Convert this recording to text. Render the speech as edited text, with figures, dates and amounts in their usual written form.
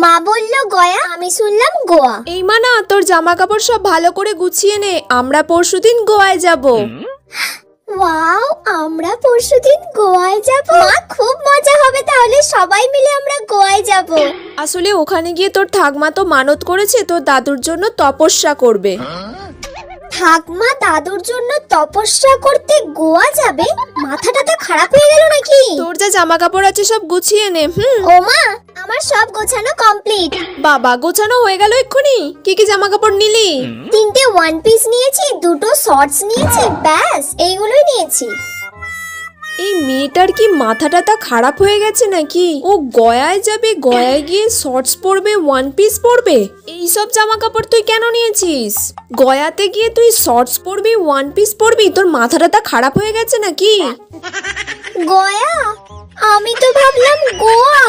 মা বললো গয়া, আমি শুনলাম গোয়া। এই মানা, তোর জামা কাপড় সব ভালো করে গুছিয়ে নে, আমরা পরশুদিন গোয়ায় যাব। ওয়াও, আমরা পরশুদিন গোয়ায় যাব। মা খুব মজা হবে, তাহলে সবাই মিলে আমরা গোয়ায় যাব। আসলে ওখানে গিয়ে তোর ঠাকমা তো মানত করেছে তোর দাদুর জন্য তপস্যা করবে। ঠাকমা দাদুর জন্য তপস্যা করতে গোয়া যাবে? মাথাটা তো খারাপ হয়ে গেল নাকি? তোর যা জামা কাপড় আছে সব গুছিয়ে নে। ও মা, আমার সব গোছানো কমপ্লিট। বাবা, গোছানো হয়ে গেল এক্ষুনি? কি কি জামা কাপড় নিলি? 3টে ওয়ান পিস নিয়েছি, 2টো শর্টস নিয়েছি, ব্যাস এইগুলোই নিয়েছি। এই মেয়েটার কি মাথাটা তা খারাপ হয়ে গেছে নাকি? ও গয়ায় যাবে, গয়ায় গিয়ে শর্টস পরবে, ওয়ান পিস পরবে। এই সব জামা কাপড় তুই কেন নিয়েছিস? গয়াতে গিয়ে তুই শর্টস পরবি, ওয়ান পিস পরবি? তোর মাথাটা তা খারাপ হয়ে গেছে নাকি? গয়া? আমি তো ভাবলাম গোয়া।